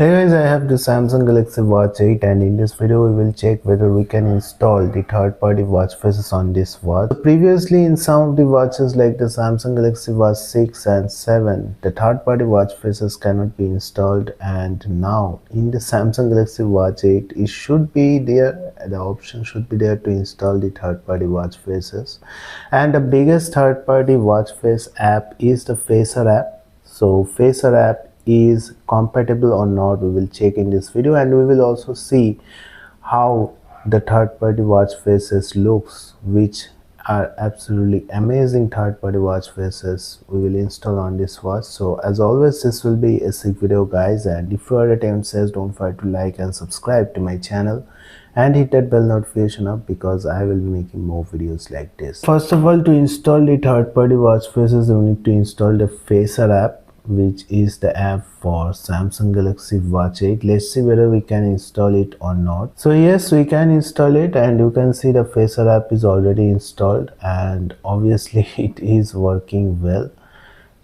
Hey guys, I have the Samsung Galaxy Watch 8 and in this video we will check whether we can install the third-party watch faces on this watch. So previously in some of the watches like the Samsung Galaxy Watch 6 and 7, the third-party watch faces cannot be installed, and now in the Samsung Galaxy Watch 8 it should be there, the option should be there to install the third-party watch faces. And the biggest third-party watch face app is the Facer app. So Facer app is compatible or not, we will check in this video, and we will also see how the third-party watch faces looks, which are absolutely amazing third-party watch faces we will install on this watch. So as always, this will be a sick video guys, and if you are at time says, don't forget to like and subscribe to my channel and hit that bell notification up, because I will be making more videos like this. First of all, to install the third-party watch faces, you need to install the Facer app, which is the app for Samsung Galaxy Watch 8. Let's see whether we can install it or not. So yes, we can install it, and you can see the Facer app is already installed and obviously it is working well.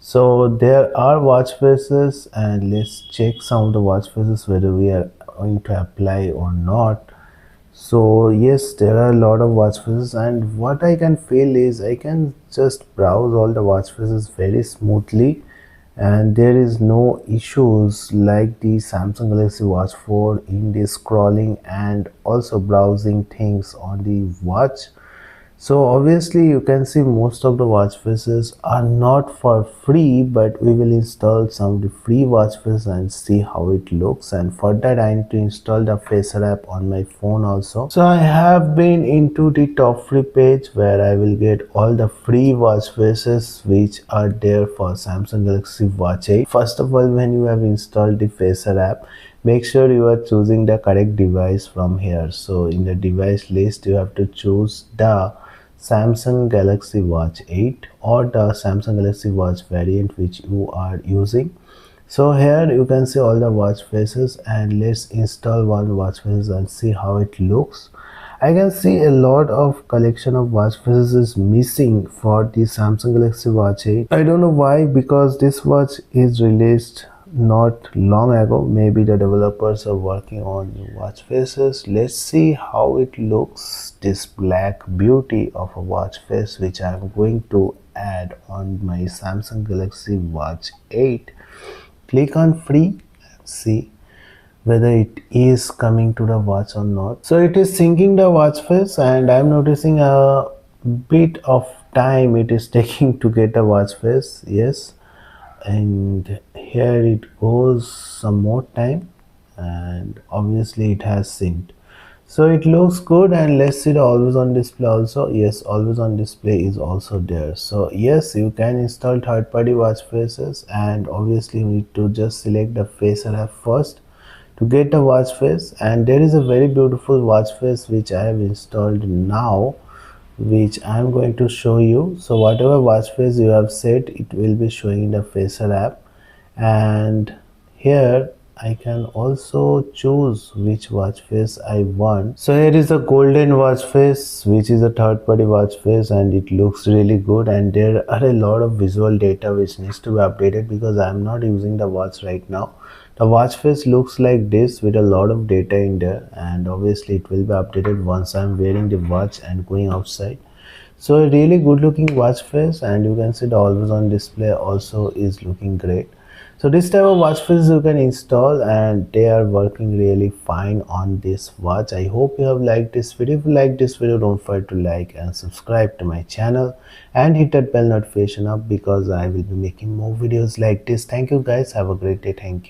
So there are watch faces, and let's check some of the watch faces whether we are going to apply or not. So yes, there are a lot of watch faces, and what I can feel is I can just browse all the watch faces very smoothly, and there is no issues like the Samsung Galaxy Watch 4 in the scrolling and also browsing things on the watch. So obviously you can see most of the watch faces are not for free, but we will install some of the free watch faces and see how it looks. And for that I need to install the Facer app on my phone also. So I have been into the top free page where I will get all the free watch faces which are there for Samsung Galaxy Watch 8. First of all, when you have installed the Facer app, make sure you are choosing the correct device from here. So in the device list you have to choose the Samsung Galaxy Watch 8 or the Samsung Galaxy Watch variant which you are using. So here you can see all the watch faces, and let's install one watch faces and see how it looks. I can see a lot of collection of watch faces is missing for the Samsung Galaxy Watch 8. I don't know why, because this watch is released not long ago. Maybe the developers are working on new watch faces. Let's see how it looks, this black beauty of a watch face which I am going to add on my Samsung Galaxy Watch 8. Click on free and see whether it is coming to the watch or not. So it is syncing the watch face, and I'm noticing a bit of time it is taking to get a watch face. Yes, and here it goes some more time, and obviously it has synced. So it looks good, and let's see the always on display also. Yes, always on display is also there. So yes, you can install third-party watch faces, and obviously you need to just select the Facer app first to get the watch face. And there is a very beautiful watch face which I have installed now, which I am going to show you. So whatever watch face you have set, it will be showing in the Facer app, and here I can also choose which watch face I want. So here is a golden watch face, which is a third-party watch face, and it looks really good, and there are a lot of visual data which needs to be updated because I am not using the watch right now. The watch face looks like this with a lot of data in there, and obviously it will be updated once I am wearing the watch and going outside. So a really good looking watch face, and you can see the always on display also is looking great. So this type of watch faces you can install, and they are working really fine on this watch. I hope you have liked this video. If you like this video, don't forget to like and subscribe to my channel and hit that bell notification up, because I will be making more videos like this. Thank you guys, have a great day. Thank you.